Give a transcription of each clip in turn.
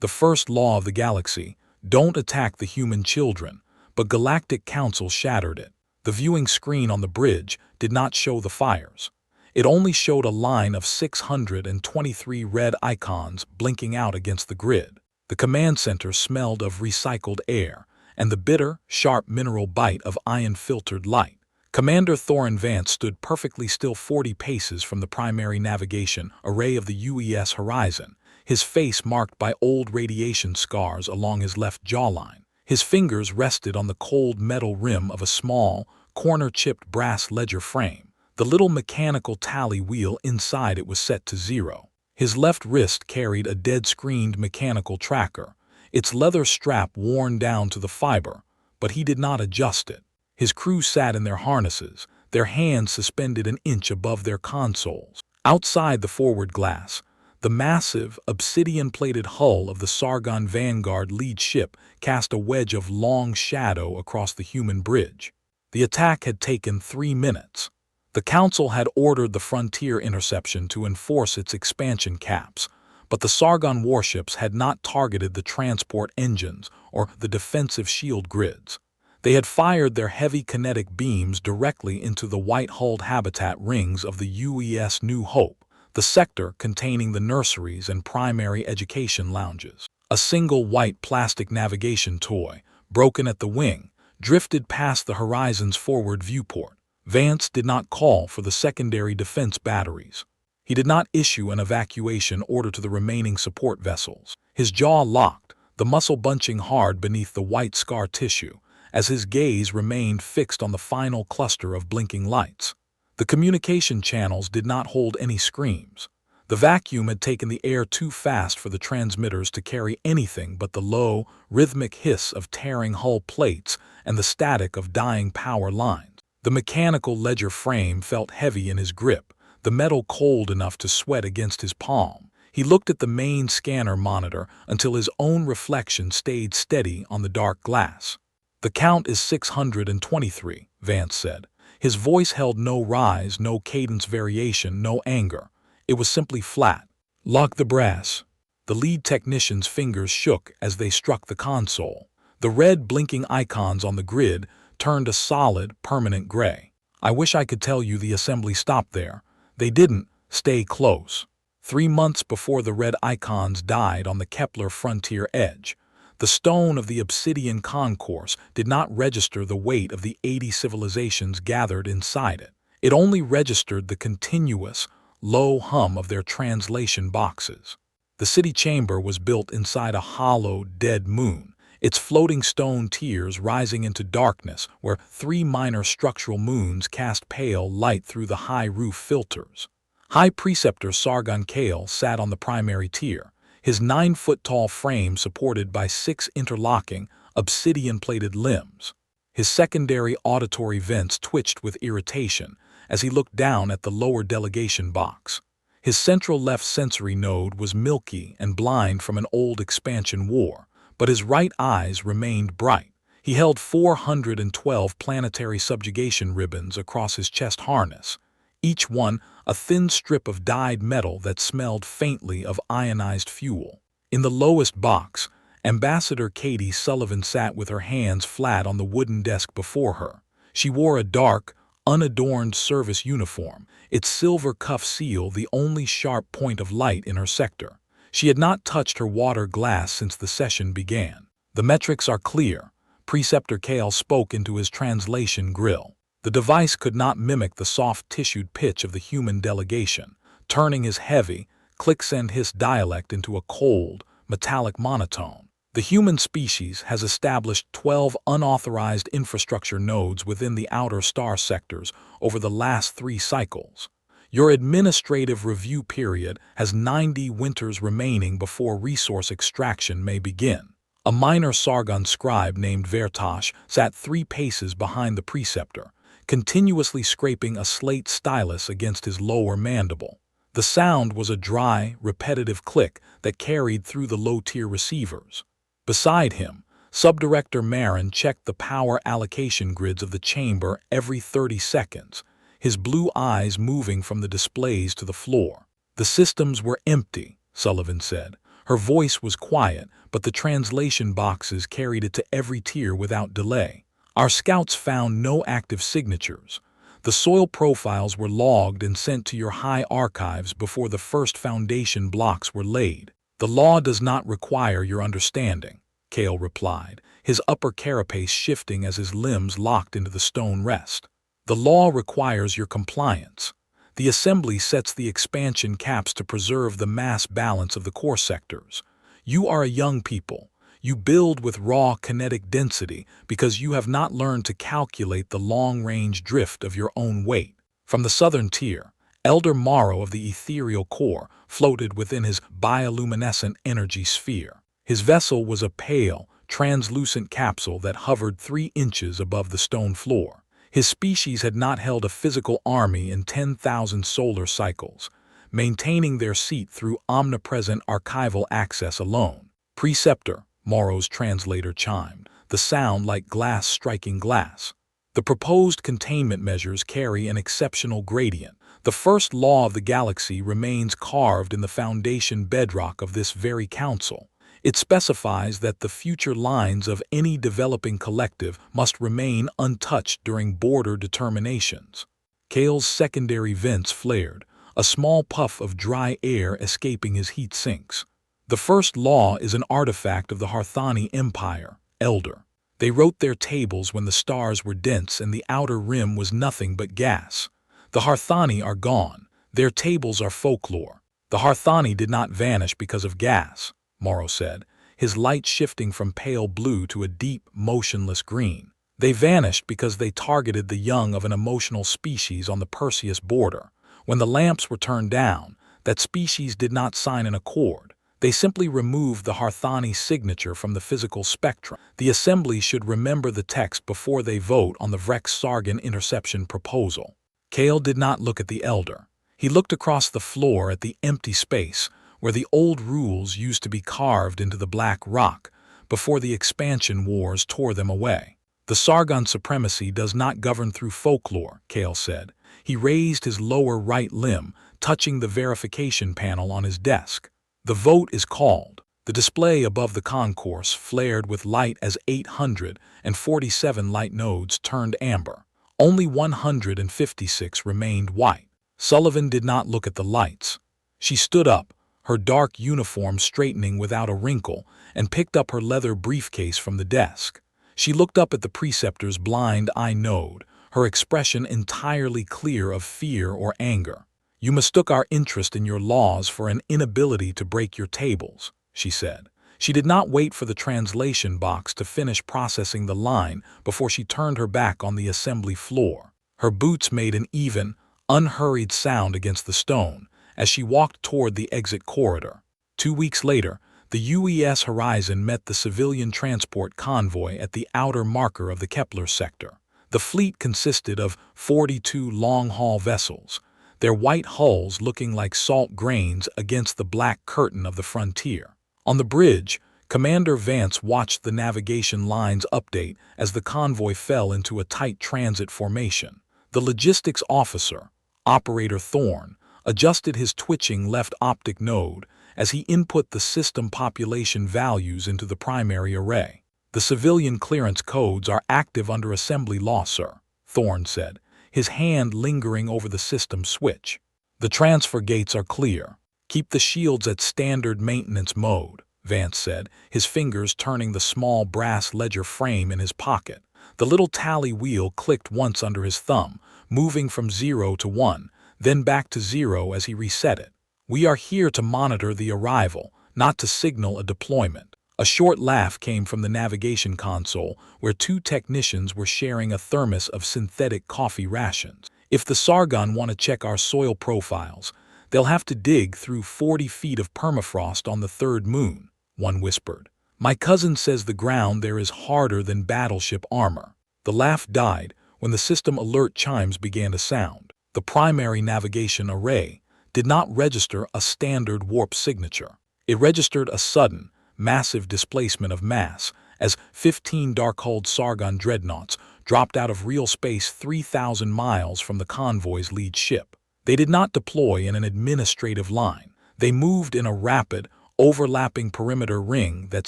The first law of the galaxy: don't attack the human children, but Galactic Council shattered it. The viewing screen on the bridge did not show the fires. It only showed a line of 623 red icons blinking out against the grid. The command center smelled of recycled air and the bitter, sharp mineral bite of ion-filtered light. Commander Thorin Vance stood perfectly still 40 paces from the primary navigation array of the UES horizon, his face marked by old radiation scars along his left jawline. His fingers rested on the cold metal rim of a small, corner-chipped brass ledger frame. The little mechanical tally wheel inside it was set to 0. His left wrist carried a dead-screened mechanical tracker, its leather strap worn down to the fiber, but he did not adjust it. His crew sat in their harnesses, their hands suspended an inch above their consoles. Outside the forward glass, the massive, obsidian-plated hull of the Sargon Vanguard lead ship cast a wedge of long shadow across the human bridge. The attack had taken 3 minutes. The Council had ordered the Frontier Interception to enforce its expansion caps, but the Sargon warships had not targeted the transport engines or the defensive shield grids. They had fired their heavy kinetic beams directly into the white-hulled habitat rings of the UES New Hope, the sector containing the nurseries and primary education lounges. A single white plastic navigation toy, broken at the wing, drifted past the horizon's forward viewport. Vance did not call for the secondary defense batteries. He did not issue an evacuation order to the remaining support vessels. His jaw locked, the muscle bunching hard beneath the white scar tissue, as his gaze remained fixed on the final cluster of blinking lights. The communication channels did not hold any screams. The vacuum had taken the air too fast for the transmitters to carry anything but the low, rhythmic hiss of tearing hull plates and the static of dying power lines. The mechanical ledger frame felt heavy in his grip, the metal cold enough to sweat against his palm. He looked at the main scanner monitor until his own reflection stayed steady on the dark glass. "The count is 623, Vance said. His voice held no rise, no cadence variation, no anger. It was simply flat. "Lock the brass." The lead technician's fingers shook as they struck the console. The red blinking icons on the grid turned a solid, permanent gray. "I wish I could tell you the assembly stopped there. They didn't. Stay close." 3 months before the red icons died on the Kepler frontier edge, the stone of the obsidian concourse did not register the weight of the 80 civilizations gathered inside it. It only registered the continuous, low hum of their translation boxes. The city chamber was built inside a hollow, dead moon, its floating stone tiers rising into darkness where 3 minor structural moons cast pale light through the high roof filters. High Preceptor Sargon Kale sat on the primary tier, his 9-foot-tall frame supported by 6 interlocking, obsidian-plated limbs. His secondary auditory vents twitched with irritation as he looked down at the lower delegation box. His central left sensory node was milky and blind from an old expansion war, but his right eyes remained bright. He held 412 planetary subjugation ribbons across his chest harness, each one a thin strip of dyed metal that smelled faintly of ionized fuel. In the lowest box, Ambassador Katie Sullivan sat with her hands flat on the wooden desk before her. She wore a dark, unadorned service uniform, its silver cuff seal the only sharp point of light in her sector. She had not touched her water glass since the session began. "The metrics are clear," Preceptor Kale spoke into his translation grill. The device could not mimic the soft-tissued pitch of the human delegation, turning his heavy, click-send-hiss dialect into a cold, metallic monotone. "The human species has established 12 unauthorized infrastructure nodes within the outer star sectors over the last 3 cycles. Your administrative review period has 90 winters remaining before resource extraction may begin." A minor Sargon scribe named Vertosh sat 3 paces behind the preceptor, continuously scraping a slate stylus against his lower mandible. The sound was a dry, repetitive click that carried through the low-tier receivers. Beside him, Subdirector Marin checked the power allocation grids of the chamber every 30 seconds, his blue eyes moving from the displays to the floor. "The systems were empty," Sullivan said. Her voice was quiet, but the translation boxes carried it to every tier without delay. Our scouts found no active signatures. The soil profiles were logged and sent to your high archives before the first foundation blocks were laid. The law does not require your understanding, Kale replied, his upper carapace shifting as his limbs locked into the stone rest. The law requires your compliance. The assembly sets the expansion caps to preserve the mass balance of the core sectors. You are a young people. You build with raw kinetic density because you have not learned to calculate the long-range drift of your own weight. From the southern tier, Elder Morrow of the ethereal core floated within his bioluminescent energy sphere. His vessel was a pale, translucent capsule that hovered 3 inches above the stone floor. His species had not held a physical army in 10,000 solar cycles, maintaining their seat through omnipresent archival access alone. Preceptor, Morrow's translator chimed, the sound like glass striking glass. The proposed containment measures carry an exceptional gradient. The first law of the galaxy remains carved in the foundation bedrock of this very council. It specifies that the future lines of any developing collective must remain untouched during border determinations. Kale's secondary vents flared, a small puff of dry air escaping his heat sinks. The first law is an artifact of the Harthani Empire, Elder. They wrote their tables when the stars were dense and the outer rim was nothing but gas. The Harthani are gone. Their tables are folklore. The Harthani did not vanish because of gas, Morrow said, his light shifting from pale blue to a deep, motionless green. They vanished because they targeted the young of an emotional species on the Perseus border. When the lamps were turned down, that species did not sign an accord. They simply removed the Harthani signature from the physical spectrum. The assembly should remember the text before they vote on the Vrex-Sargon interception proposal. Kale did not look at the Elder. He looked across the floor at the empty space where the old rules used to be carved into the black rock before the expansion wars tore them away. The Sargon Supremacy does not govern through folklore, Kale said. He raised his lower right limb, touching the verification panel on his desk. The vote is called. The display above the concourse flared with light as 847 light nodes turned amber. Only 156 remained white. Sullivan did not look at the lights. She stood up, her dark uniform straightening without a wrinkle, and picked up her leather briefcase from the desk. She looked up at the preceptor's blind eye node, her expression entirely clear of fear or anger. "You mistook our interest in your laws for an inability to break your tables," she said. She did not wait for the translation box to finish processing the line before she turned her back on the assembly floor. Her boots made an even, unhurried sound against the stone as she walked toward the exit corridor. 2 weeks later, the UES Horizon met the civilian transport convoy at the outer marker of the Kepler sector. The fleet consisted of 42 long-haul vessels, their white hulls looking like salt grains against the black curtain of the frontier. On the bridge, Commander Vance watched the navigation lines update as the convoy fell into a tight transit formation. The logistics officer, Operator Thorne, adjusted his twitching left optic node as he input the system population values into the primary array. "The civilian clearance codes are active under assembly law, sir," Thorne said, his hand lingering over the system switch. "The transfer gates are clear. Keep the shields at standard maintenance mode," Vance said, his fingers turning the small brass ledger frame in his pocket. The little tally wheel clicked once under his thumb, moving from 0 to 1, then back to 0 as he reset it. "We are here to monitor the arrival, not to signal a deployment." A short laugh came from the navigation console, where 2 technicians were sharing a thermos of synthetic coffee rations. "If the Sargon want to check our soil profiles, they'll have to dig through 40 feet of permafrost on the 3rd moon," one whispered. "My cousin says the ground there is harder than battleship armor." The laugh died when the system alert chimes began to sound. The primary navigation array did not register a standard warp signature. It registered a sudden, massive displacement of mass as 15 dark-hulled Sargon dreadnoughts dropped out of real space 3,000 miles from the convoy's lead ship. They did not deploy in an administrative line. They moved in a rapid, overlapping perimeter ring that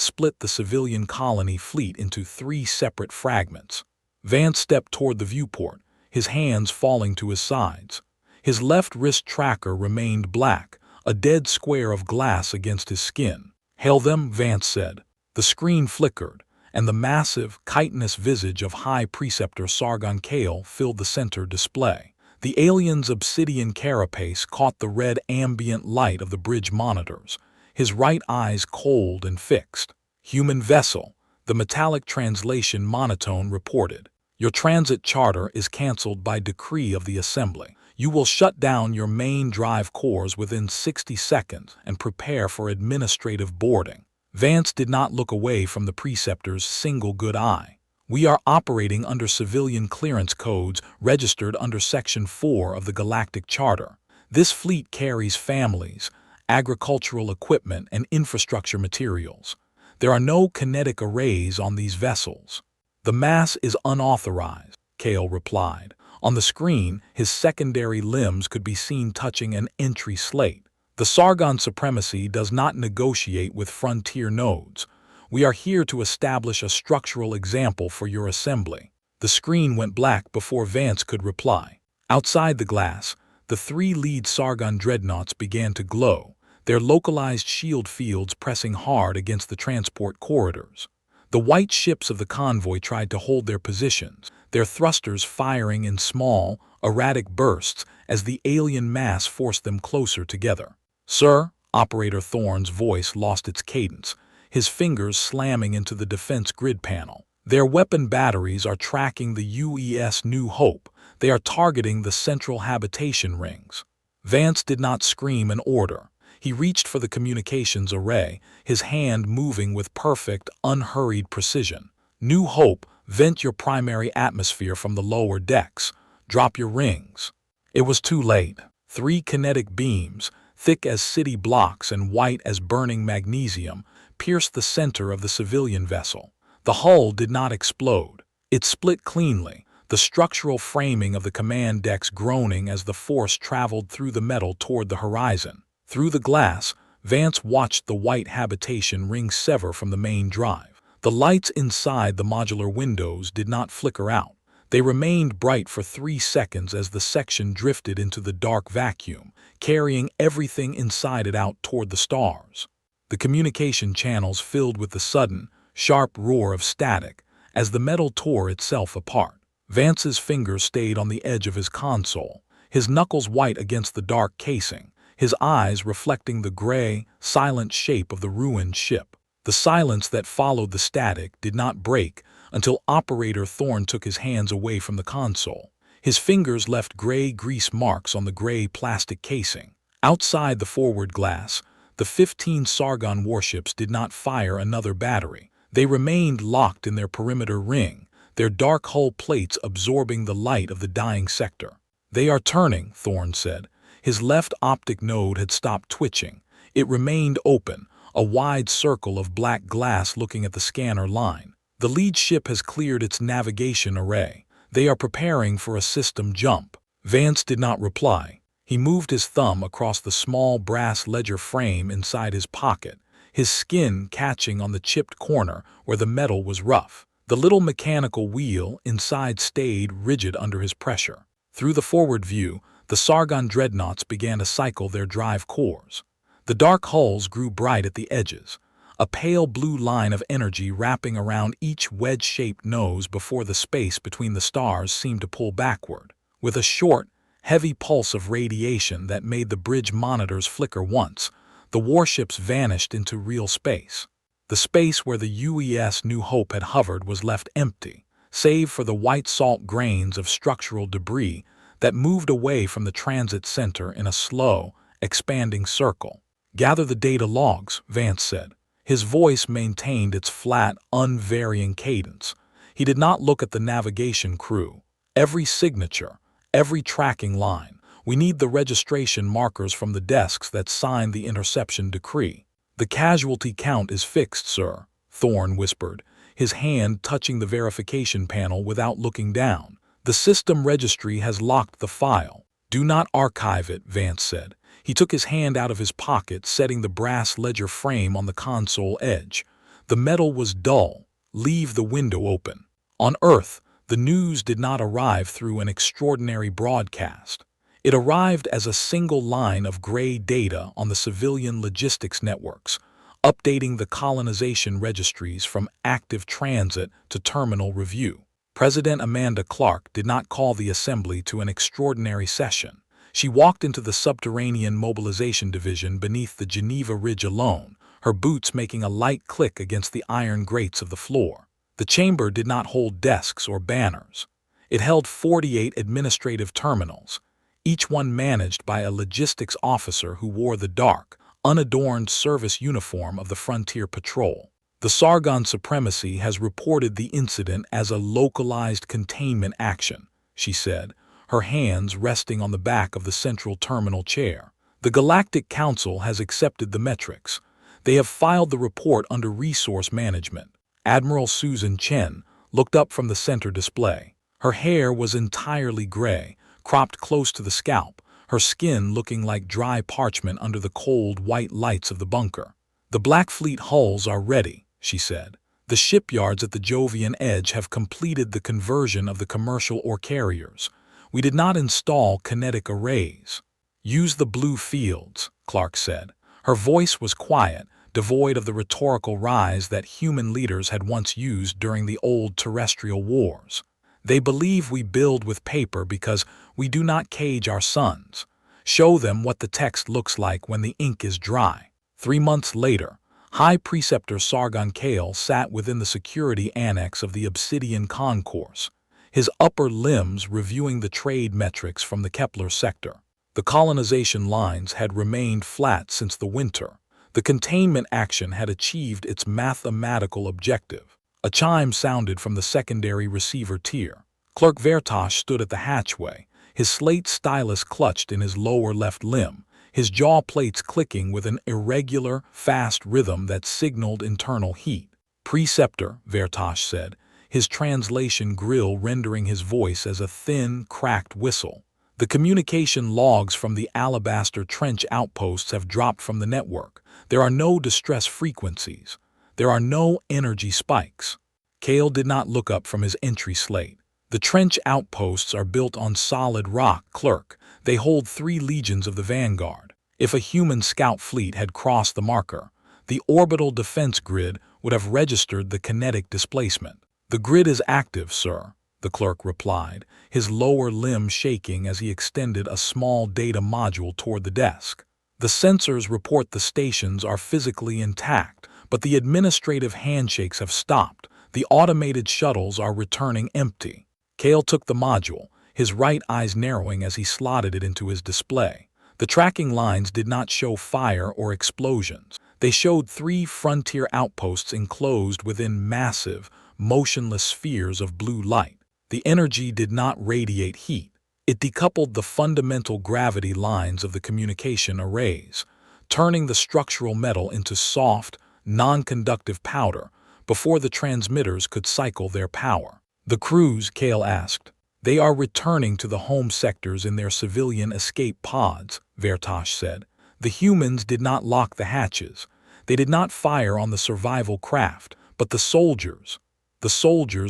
split the civilian colony fleet into 3 separate fragments. Vance stepped toward the viewport, his hands falling to his sides. His left wrist tracker remained black, a dead square of glass against his skin. "Hail them," Vance said. The screen flickered, and the massive, chitinous visage of High Preceptor Sargon filled the center display. The alien's obsidian carapace caught the red ambient light of the bridge monitors, his right eyes cold and fixed. "Human vessel," the metallic translation monotone reported. "Your transit charter is cancelled by decree of the Assembly. You will shut down your main drive cores within 60 seconds and prepare for administrative boarding." Vance did not look away from the Preceptor's single good eye. "We are operating under civilian clearance codes registered under Section 4 of the Galactic Charter. This fleet carries families, agricultural equipment, and infrastructure materials. There are no kinetic arrays on these vessels." "The mass is unauthorized," Kale replied. On the screen, his secondary limbs could be seen touching an entry slate. "The Sargon Supremacy does not negotiate with frontier nodes. We are here to establish a structural example for your assembly." The screen went black before Vance could reply. Outside the glass, the 3 lead Sargon dreadnoughts began to glow, their localized shield fields pressing hard against the transport corridors. The white ships of the convoy tried to hold their positions, their thrusters firing in small, erratic bursts as the alien mass forced them closer together. "Sir," Operator Thorne's voice lost its cadence, his fingers slamming into the defense grid panel. "Their weapon batteries are tracking the UES New Hope. They are targeting the central habitation rings." Vance did not scream an order. He reached for the communications array, his hand moving with perfect, unhurried precision. "New Hope, vent your primary atmosphere from the lower decks. Drop your rings." It was too late. 3 kinetic beams, thick as city blocks and white as burning magnesium, pierced the center of the civilian vessel. The hull did not explode. It split cleanly, the structural framing of the command decks groaning as the force traveled through the metal toward the horizon. Through the glass, Vance watched the white habitation ring sever from the main drive. The lights inside the modular windows did not flicker out. They remained bright for 3 seconds as the section drifted into the dark vacuum, carrying everything inside it out toward the stars. The communication channels filled with the sudden, sharp roar of static as the metal tore itself apart. Vance's fingers stayed on the edge of his console, his knuckles white against the dark casing, his eyes reflecting the gray, silent shape of the ruined ship. The silence that followed the static did not break until Operator Thorne took his hands away from the console. His fingers left gray grease marks on the gray plastic casing. Outside the forward glass, the 15 Sargon warships did not fire another battery. They remained locked in their perimeter ring, their dark hull plates absorbing the light of the dying sector. "They are turning," Thorne said. His left optic node had stopped twitching. It remained open, a wide circle of black glass looking at the scanner line. "The lead ship has cleared its navigation array. They are preparing for a system jump." Vance did not reply. He moved his thumb across the small brass ledger frame inside his pocket, his skin catching on the chipped corner where the metal was rough. The little mechanical wheel inside stayed rigid under his pressure. Through the forward view, the Sargon dreadnoughts began to cycle their drive cores. The dark hulls grew bright at the edges, a pale blue line of energy wrapping around each wedge-shaped nose before the space between the stars seemed to pull backward. With a short, heavy pulse of radiation that made the bridge monitors flicker once, the warships vanished into real space. The space where the UES New Hope had hovered was left empty, save for the white salt grains of structural debris that moved away from the transit center in a slow, expanding circle. "Gather the data logs," Vance said. His voice maintained its flat, unvarying cadence. He did not look at the navigation crew. "Every signature, every tracking line. We need the registration markers from the desks that signed the interception decree." "The casualty count is fixed, sir," Thorne whispered, his hand touching the verification panel without looking down. "The system registry has locked the file." "Do not archive it," Vance said. He took his hand out of his pocket, setting the brass ledger frame on the console edge. The metal was dull. Leave the window open. On Earth, the news did not arrive through an extraordinary broadcast. It arrived as a single line of gray data on the civilian logistics networks, updating the colonization registries from active transit to terminal review. President Amanda Clark did not call the assembly to an extraordinary session. She walked into the subterranean mobilization division beneath the Geneva Ridge alone, her boots making a light click against the iron grates of the floor. The chamber did not hold desks or banners. It held 48 administrative terminals, each one managed by a logistics officer who wore the dark, unadorned service uniform of the Frontier Patrol. The Sargon Supremacy has reported the incident as a localized containment action, she said, her hands resting on the back of the central terminal chair. The Galactic Council has accepted the metrics. They have filed the report under resource management. Admiral Susan Chen looked up from the center display. Her hair was entirely gray, cropped close to the scalp, her skin looking like dry parchment under the cold white lights of the bunker. The Black Fleet hulls are ready, she said. The shipyards at the Jovian Edge have completed the conversion of the commercial ore carriers. We did not install kinetic arrays. Use the blue fields, Clark said. Her voice was quiet, devoid of the rhetorical rise that human leaders had once used during the old terrestrial wars. They believe we build with paper because we do not cage our sons. Show them what the text looks like when the ink is dry. 3 months later, High Preceptor Sargon Kale sat within the security annex of the Obsidian Concourse, his upper limbs reviewing the trade metrics from the Kepler sector. The colonization lines had remained flat since the winter. The containment action had achieved its mathematical objective. A chime sounded from the secondary receiver tier. Clerk Vertosh stood at the hatchway, his slate stylus clutched in his lower left limb, his jaw plates clicking with an irregular, fast rhythm that signaled internal heat. Preceptor, Vertosh said, his translation grill rendering his voice as a thin, cracked whistle. The communication logs from the Alabaster Trench outposts have dropped from the network. There are no distress frequencies. There are no energy spikes. Kale did not look up from his entry slate. The trench outposts are built on solid rock, Clerk. They hold 3 legions of the Vanguard. If a human scout fleet had crossed the marker, the orbital defense grid would have registered the kinetic displacement. The grid is active, sir, the clerk replied, his lower limb shaking as he extended a small data module toward the desk. The sensors report the stations are physically intact, but the administrative handshakes have stopped. The automated shuttles are returning empty. Kale took the module, his right eyes narrowing as he slotted it into his display. The tracking lines did not show fire or explosions. They showed 3 frontier outposts enclosed within massive, motionless spheres of blue light. The energy did not radiate heat. It decoupled the fundamental gravity lines of the communication arrays, turning the structural metal into soft, non-conductive powder before the transmitters could cycle their power. The crews, Kale asked. They are returning to the home sectors in their civilian escape pods, Vertosh said. The humans did not lock the hatches. They did not fire on the survival craft, but the soldiers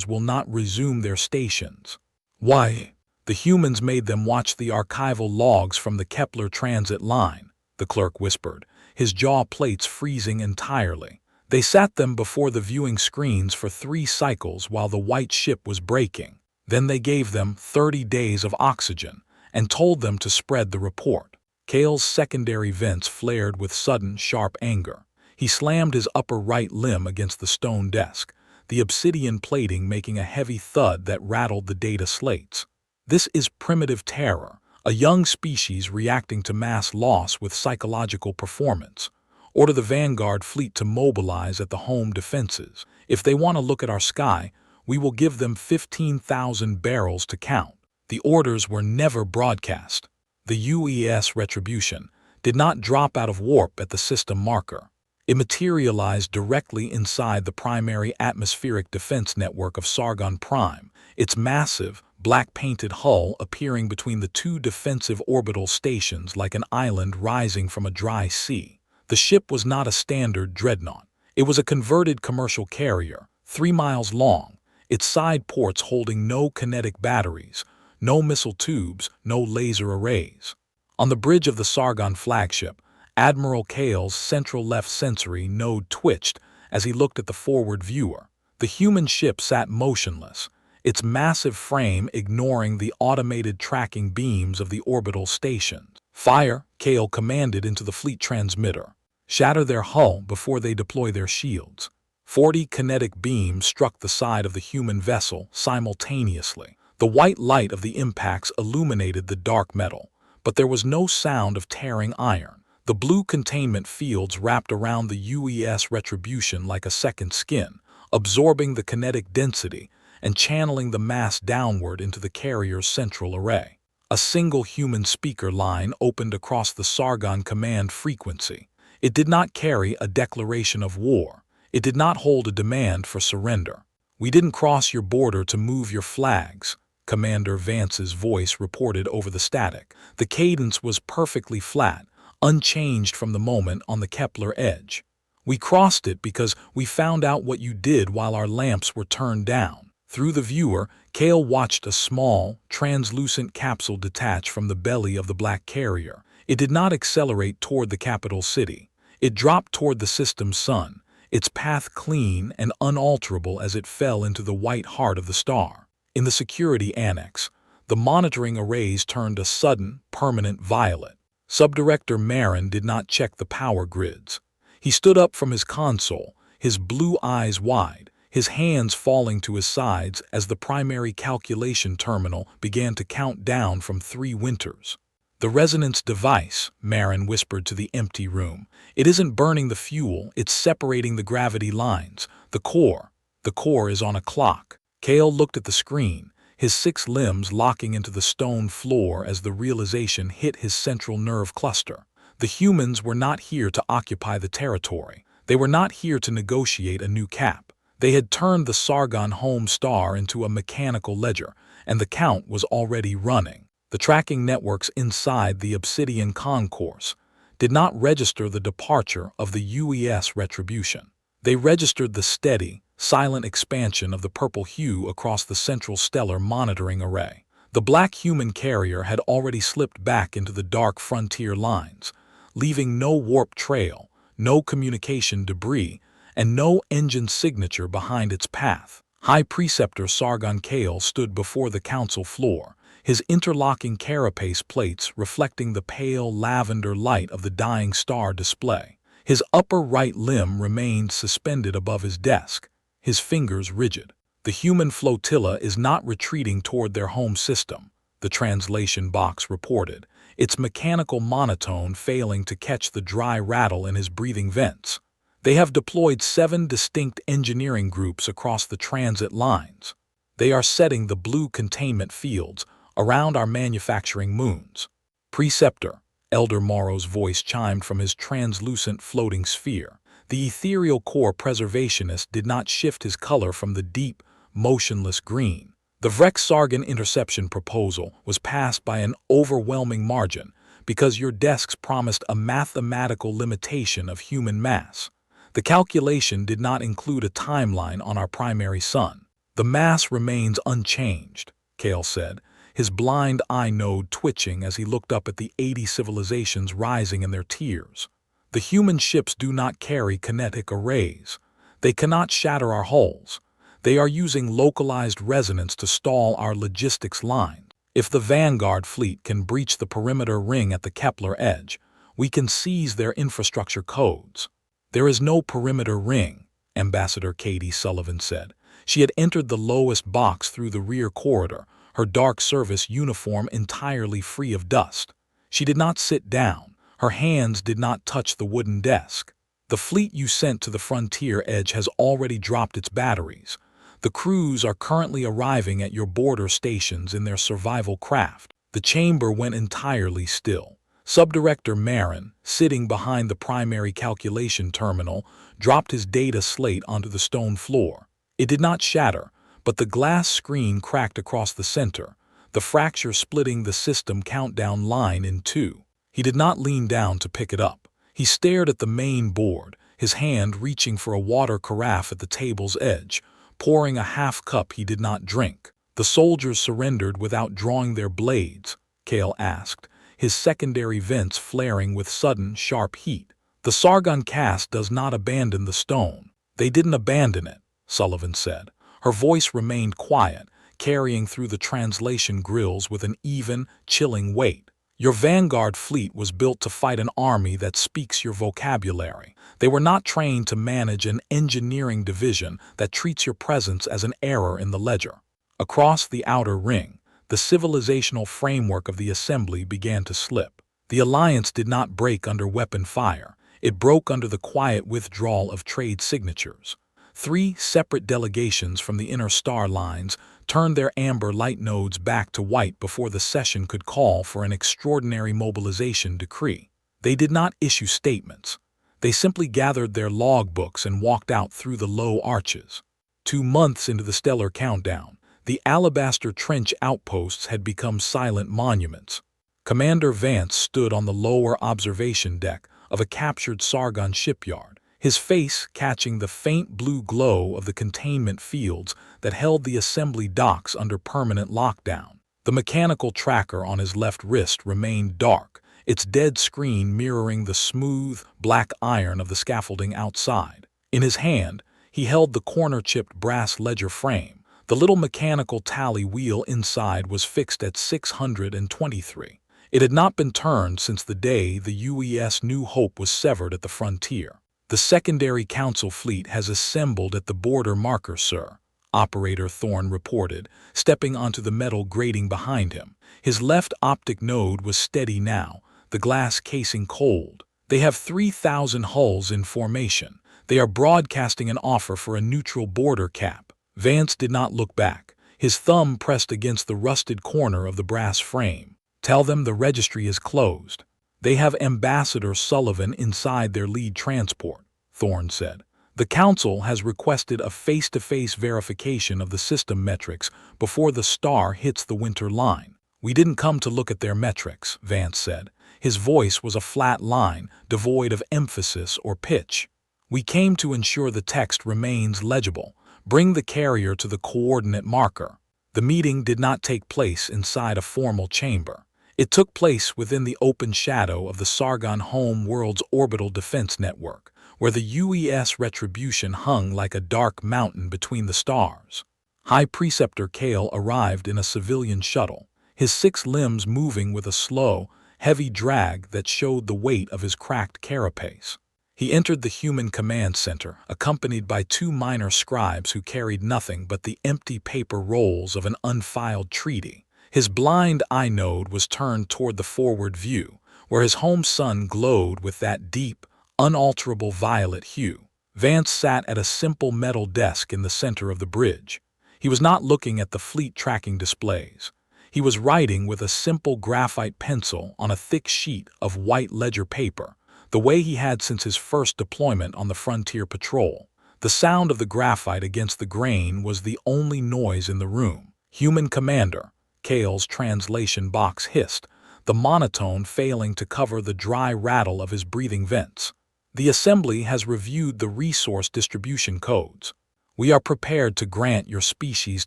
will not resume their stations. Why? The humans made them watch the archival logs from the Kepler transit line, the clerk whispered, his jaw plates freezing entirely. They sat them before the viewing screens for 3 cycles while the white ship was breaking. Then they gave them 30 days of oxygen and told them to spread the report. Kale's secondary vents flared with sudden, sharp anger. He slammed his upper right limb against the stone desk, the obsidian plating making a heavy thud that rattled the data slates. This is primitive terror, a young species reacting to mass loss with psychological performance. Order the Vanguard fleet to mobilize at the home defenses. If they want to look at our sky, we will give them 15,000 barrels to count. The orders were never broadcast. The UES retribution did not drop out of warp at the system marker. It materialized directly inside the primary atmospheric defense network of Sargon Prime, its massive, black-painted hull appearing between the two defensive orbital stations like an island rising from a dry sea. The ship was not a standard dreadnought. It was a converted commercial carrier, 3 miles long, its side ports holding no kinetic batteries, no missile tubes, no laser arrays. On the bridge of the Sargon flagship, Admiral Kale's central left sensory node twitched as he looked at the forward viewer. The human ship sat motionless, its massive frame ignoring the automated tracking beams of the orbital stations. "Fire," Kale commanded into the fleet transmitter. "Shatter their hull before they deploy their shields." 40 kinetic beams struck the side of the human vessel simultaneously. The white light of the impacts illuminated the dark metal, but there was no sound of tearing iron. The blue containment fields wrapped around the UES retribution like a second skin, absorbing the kinetic density and channeling the mass downward into the carrier's central array. A single human speaker line opened across the Sargon command frequency. It did not carry a declaration of war. It did not hold a demand for surrender. "We didn't cross your border to move your flags," Commander Vance's voice reported over the static. The cadence was perfectly flat, unchanged from the moment on the Kepler edge. "We crossed it because we found out what you did while our lamps were turned down." Through the viewer, Kale watched a small, translucent capsule detach from the belly of the black carrier. It did not accelerate toward the capital city. It dropped toward the system's sun, its path clean and unalterable as it fell into the white heart of the star. In the security annex, the monitoring arrays turned a sudden, permanent violet. Subdirector Marin did not check the power grids. He stood up from his console, his blue eyes wide, his hands falling to his sides as the primary calculation terminal began to count down from 3 winters. "The resonance device," Marin whispered to the empty room. "It isn't burning the fuel, it's separating the gravity lines. The core is on a clock." Kale looked at the screen, his 6 limbs locking into the stone floor as the realization hit his central nerve cluster. The humans were not here to occupy the territory. They were not here to negotiate a new cap. They had turned the Sargon home star into a mechanical ledger, and the count was already running. The tracking networks inside the Obsidian concourse did not register the departure of the UES retribution. They registered the steady, silent expansion of the purple hue across the central stellar monitoring array. The black human carrier had already slipped back into the dark frontier lines, leaving no warp trail, no communication debris, and no engine signature behind its path. High Preceptor Sargon Kale stood before the council floor, his interlocking carapace plates reflecting the pale lavender light of the dying star display. His upper right limb remained suspended above his desk, his fingers rigid. "The human flotilla is not retreating toward their home system," the translation box reported, its mechanical monotone failing to catch the dry rattle in his breathing vents. "They have deployed 7 distinct engineering groups across the transit lines. They are setting the blue containment fields around our manufacturing moons." "Preceptor," Elder Morrow's voice chimed from his translucent floating sphere. The ethereal core preservationist did not shift his color from the deep, motionless green. "The Vrex Sargon interception proposal was passed by an overwhelming margin because your desks promised a mathematical limitation of human mass. The calculation did not include a timeline on our primary sun." "The mass remains unchanged," Kale said, his blind eye node twitching as he looked up at the 80 civilizations rising in their tiers. "The human ships do not carry kinetic arrays. They cannot shatter our hulls. They are using localized resonance to stall our logistics line. If the Vanguard fleet can breach the perimeter ring at the Kepler edge, we can seize their infrastructure codes." "There is no perimeter ring," Ambassador Katie Sullivan said. She had entered the lowest box through the rear corridor, her dark service uniform entirely free of dust. She did not sit down. Her hands did not touch the wooden desk. "The fleet you sent to the frontier edge has already dropped its batteries. The crews are currently arriving at your border stations in their survival craft." The chamber went entirely still. Subdirector Marin, sitting behind the primary calculation terminal, dropped his data slate onto the stone floor. It did not shatter, but the glass screen cracked across the center, the fracture splitting the system countdown line in two. He did not lean down to pick it up. He stared at the main board, his hand reaching for a water carafe at the table's edge, pouring a half cup he did not drink. "The soldiers surrendered without drawing their blades?" Cale asked, his secondary vents flaring with sudden, sharp heat. "The Sargon caste does not abandon the stone." "They didn't abandon it," Sullivan said. Her voice remained quiet, carrying through the translation grills with an even, chilling weight. "Your vanguard fleet was built to fight an army that speaks your vocabulary. They were not trained to manage an engineering division that treats your presence as an error in the ledger." Across the outer ring, the civilizational framework of the assembly began to slip. The alliance did not break under weapon fire. It broke under the quiet withdrawal of trade signatures. 3 separate delegations from the inner star lines turned their amber light nodes back to white before the session could call for an extraordinary mobilization decree. They did not issue statements. They simply gathered their logbooks and walked out through the low arches. 2 months into the stellar countdown, the Alabaster Trench outposts had become silent monuments. Commander Vance stood on the lower observation deck of a captured Sargon shipyard, his face catching the faint blue glow of the containment fields that held the assembly docks under permanent lockdown. The mechanical tracker on his left wrist remained dark, its dead screen mirroring the smooth, black iron of the scaffolding outside. In his hand, he held the corner-chipped brass ledger frame. The little mechanical tally wheel inside was fixed at 623. It had not been turned since the day the UES New Hope was severed at the frontier. "The secondary council fleet has assembled at the border marker, sir," Operator Thorne reported, stepping onto the metal grating behind him. His left optic node was steady now, the glass casing cold. "They have 3,000 hulls in formation. They are broadcasting an offer for a neutral border cap." Vance did not look back, his thumb pressed against the rusted corner of the brass frame. "Tell them the registry is closed. They have Ambassador Sullivan inside their lead transport," Thorne said. "The Council has requested a face-to-face verification of the system metrics before the star hits the winter line." "We didn't come to look at their metrics," Vance said. His voice was a flat line, devoid of emphasis or pitch. "We came to ensure the text remains legible. Bring the carrier to the coordinate marker." The meeting did not take place inside a formal chamber. It took place within the open shadow of the Sargon home world's orbital defense network, where the UES retribution hung like a dark mountain between the stars. High Preceptor Cale arrived in a civilian shuttle, his 6 limbs moving with a slow, heavy drag that showed the weight of his cracked carapace. He entered the human command center, accompanied by 2 minor scribes who carried nothing but the empty paper rolls of an unfiled treaty. His blind eye node was turned toward the forward view, where his home sun glowed with that deep, unalterable violet hue. Vance sat at a simple metal desk in the center of the bridge. He was not looking at the fleet tracking displays. He was writing with a simple graphite pencil on a thick sheet of white ledger paper, the way he had since his first deployment on the frontier patrol. The sound of the graphite against the grain was the only noise in the room. "Human Commander," Cale's translation box hissed, the monotone failing to cover the dry rattle of his breathing vents. "The Assembly has reviewed the resource distribution codes. We are prepared to grant your species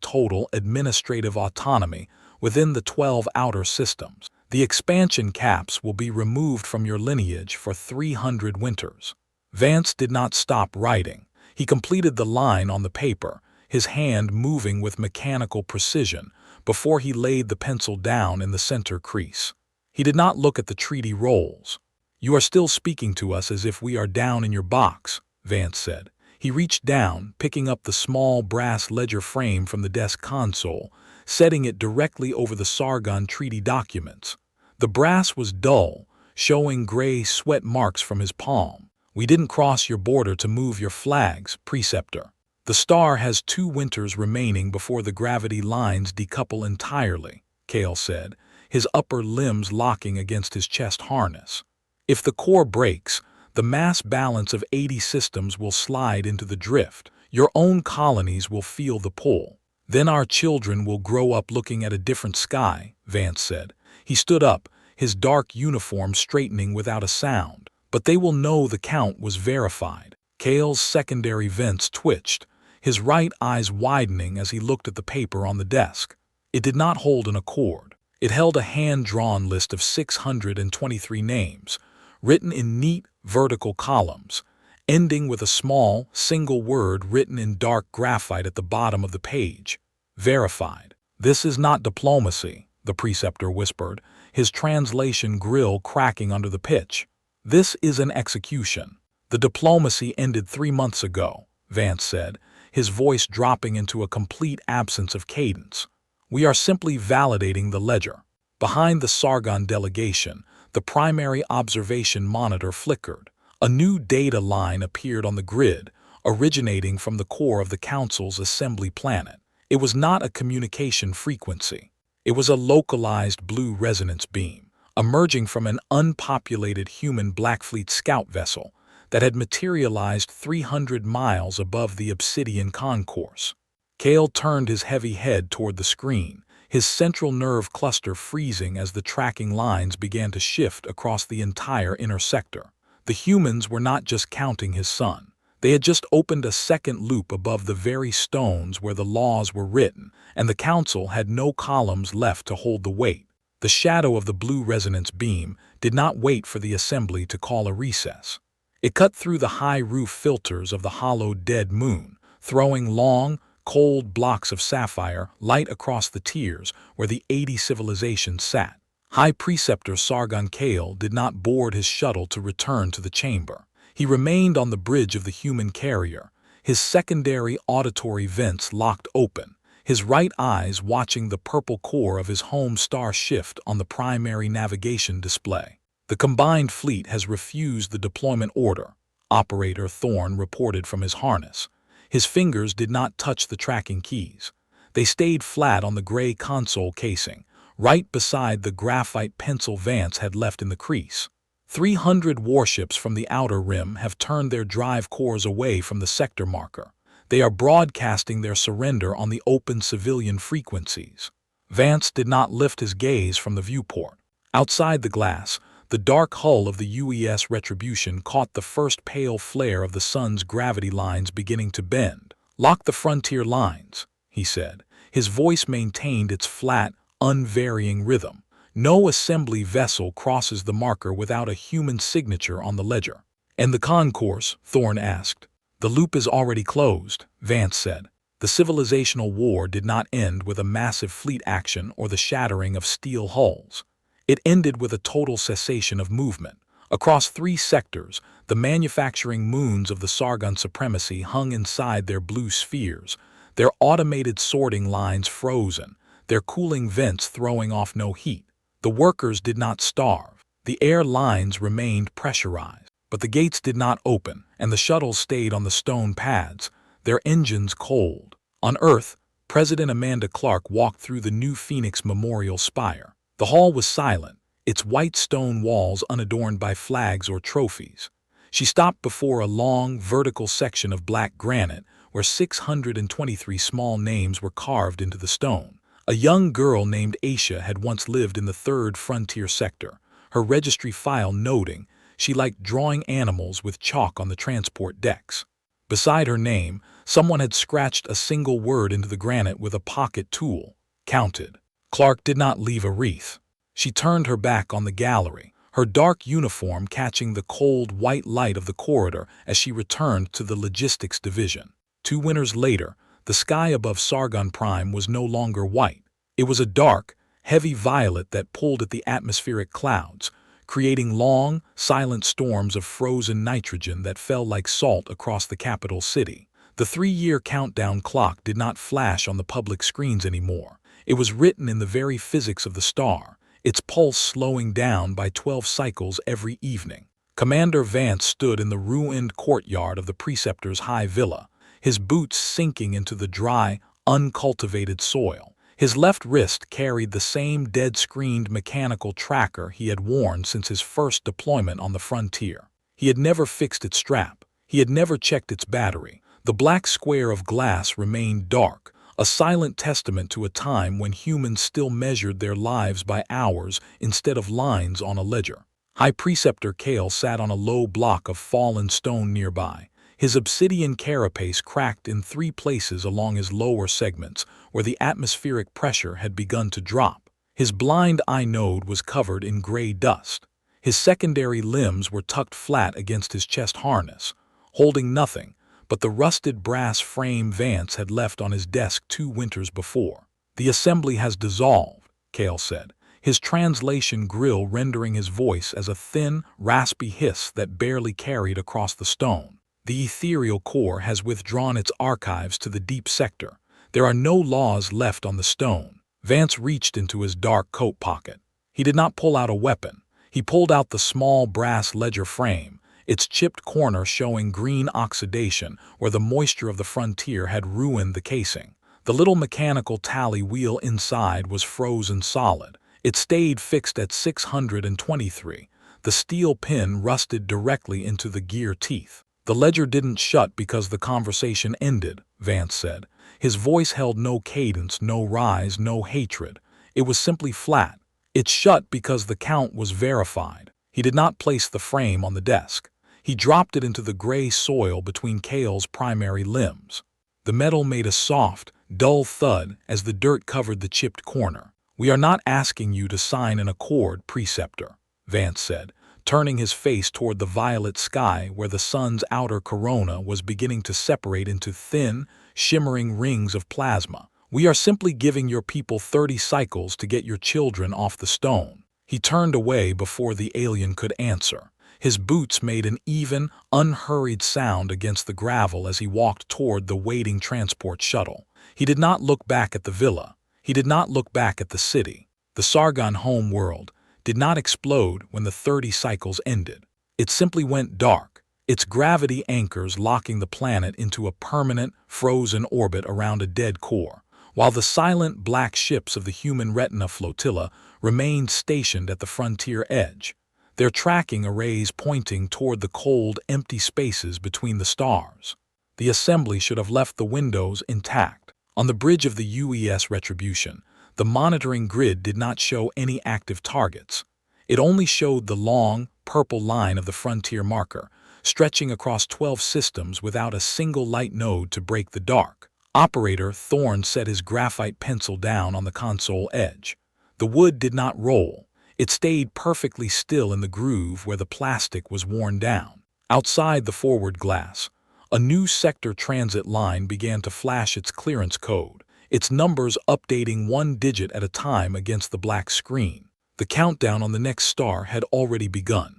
total administrative autonomy within the 12 outer systems. The expansion caps will be removed from your lineage for 300 winters." Vance did not stop writing. He completed the line on the paper, his hand moving with mechanical precision, before he laid the pencil down in the center crease. He did not look at the treaty rolls. "You are still speaking to us as if we are down in your box," Vance said. He reached down, picking up the small brass ledger frame from the desk console, setting it directly over the Sargon treaty documents. The brass was dull, showing gray sweat marks from his palm. "We didn't cross your border to move your flags, Preceptor. The star has 2 winters remaining before the gravity lines decouple entirely," Cale said, his upper limbs locking against his chest harness. "If the core breaks, the mass balance of 80 systems will slide into the drift. Your own colonies will feel the pull." Then our children will grow up looking at a different sky, Vance said. He stood up, his dark uniform straightening without a sound. But they will know the count was verified. Cale's secondary vents twitched, his right eyes widening as he looked at the paper on the desk. It did not hold an accord. It held a hand-drawn list of 623 names, written in neat, vertical columns, ending with a small, single word written in dark graphite at the bottom of the page. Verified. "This is not diplomacy," the preceptor whispered, his translation grill cracking under the pitch. "This is an execution. The diplomacy ended 3 months ago," Vance said, his voice dropping into a complete absence of cadence. "We are simply validating the ledger." Behind the Sargon delegation, the primary observation monitor flickered. A new data line appeared on the grid, originating from the core of the Council's assembly planet. It was not a communication frequency. It was a localized blue resonance beam, emerging from an unpopulated human Blackfleet scout vessel that had materialized 300 miles above the Obsidian concourse. Cale turned his heavy head toward the screen, his central nerve cluster freezing as the tracking lines began to shift across the entire inner sector. The humans were not just counting his son. They had just opened a second loop above the very stones where the laws were written, and the Council had no columns left to hold the weight. The shadow of the blue resonance beam did not wait for the assembly to call a recess. It cut through the high roof filters of the hollowed dead moon, throwing long, cold blocks of sapphire light across the tiers where the 80 civilizations sat. High Preceptor Sargon Cale did not board his shuttle to return to the chamber. He remained on the bridge of the human carrier, his secondary auditory vents locked open, his right eyes watching the purple core of his home star shift on the primary navigation display. "The combined fleet has refused the deployment order," Operator Thorne reported from his harness. His fingers did not touch the tracking keys. They stayed flat on the gray console casing, right beside the graphite pencil Vance had left in the crease. 300 warships from the Outer Rim have turned their drive cores away from the sector marker. They are broadcasting their surrender on the open civilian frequencies. Vance did not lift his gaze from the viewport. Outside the glass, the dark hull of the UES Retribution caught the first pale flare of the sun's gravity lines beginning to bend. "Lock the frontier lines," he said. His voice maintained its flat, unvarying rhythm. "No assembly vessel crosses the marker without a human signature on the ledger." "And the concourse?" Thorne asked. "The loop is already closed," Vance said. The civilizational war did not end with a massive fleet action or the shattering of steel hulls. It ended with a total cessation of movement. Across 3 sectors, the manufacturing moons of the Sargon Supremacy hung inside their blue spheres, their automated sorting lines frozen, their cooling vents throwing off no heat. The workers did not starve. The air lines remained pressurized. But the gates did not open, and the shuttles stayed on the stone pads, their engines cold. On Earth, President Amanda Clark walked through the New Phoenix Memorial Spire. The hall was silent, its white stone walls unadorned by flags or trophies. She stopped before a long, vertical section of black granite where 623 small names were carved into the stone. A young girl named Aisha had once lived in the 3rd Frontier Sector, her registry file noting she liked drawing animals with chalk on the transport decks. Beside her name, someone had scratched a single word into the granite with a pocket tool. Counted. Clark did not leave a wreath. She turned her back on the gallery, her dark uniform catching the cold white light of the corridor as she returned to the logistics division. 2 winters later, the sky above Sargon Prime was no longer white. It was a dark, heavy violet that pulled at the atmospheric clouds, creating long, silent storms of frozen nitrogen that fell like salt across the capital city. The 3-year countdown clock did not flash on the public screens anymore. It was written in the very physics of the star, its pulse slowing down by 12 cycles every evening. Commander Vance stood in the ruined courtyard of the Preceptor's high villa, his boots sinking into the dry, uncultivated soil. His left wrist carried the same dead-screened mechanical tracker he had worn since his first deployment on the frontier. He had never fixed its strap. He had never checked its battery. The black square of glass remained dark, a silent testament to a time when humans still measured their lives by hours instead of lines on a ledger. High Preceptor Kale sat on a low block of fallen stone nearby. His obsidian carapace cracked in 3 places along his lower segments, where the atmospheric pressure had begun to drop. His blind eye node was covered in gray dust. His secondary limbs were tucked flat against his chest harness, holding nothing but the rusted brass frame Vance had left on his desk 2 winters before. "The assembly has dissolved," Kale said, his translation grill rendering his voice as a thin, raspy hiss that barely carried across the stone. "The ethereal core has withdrawn its archives to the deep sector. There are no laws left on the stone." Vance reached into his dark coat pocket. He did not pull out a weapon. He pulled out the small brass ledger frame, its chipped corner showing green oxidation where the moisture of the frontier had ruined the casing. The little mechanical tally wheel inside was frozen solid. It stayed fixed at 623. The steel pin rusted directly into the gear teeth. "The ledger didn't shut because the conversation ended," Vance said. His voice held no cadence, no rise, no hatred. It was simply flat. "It shut because the count was verified." He did not place the frame on the desk. He dropped it into the gray soil between Kale's primary limbs. The metal made a soft, dull thud as the dirt covered the chipped corner. "We are not asking you to sign an accord, Preceptor," Vance said, turning his face toward the violet sky where the sun's outer corona was beginning to separate into thin, shimmering rings of plasma. "We are simply giving your people 30 cycles to get your children off the stone." He turned away before the alien could answer. His boots made an even, unhurried sound against the gravel as he walked toward the waiting transport shuttle. He did not look back at the villa. He did not look back at the city. The Sargon home world did not explode when the 30 cycles ended. It simply went dark, its gravity anchors locking the planet into a permanent, frozen orbit around a dead core, while the silent black ships of the human retina flotilla remained stationed at the frontier edge, their tracking arrays pointing toward the cold, empty spaces between the stars. The assembly should have left the windows intact. On the bridge of the UES Retribution, the monitoring grid did not show any active targets. It only showed the long, purple line of the frontier marker, stretching across 12 systems without a single light node to break the dark. Operator Thorne set his graphite pencil down on the console edge. The wood did not roll. It stayed perfectly still in the groove where the plastic was worn down. Outside the forward glass, a new sector transit line began to flash its clearance code, its numbers updating 1 digit at a time against the black screen. The countdown on the next star had already begun.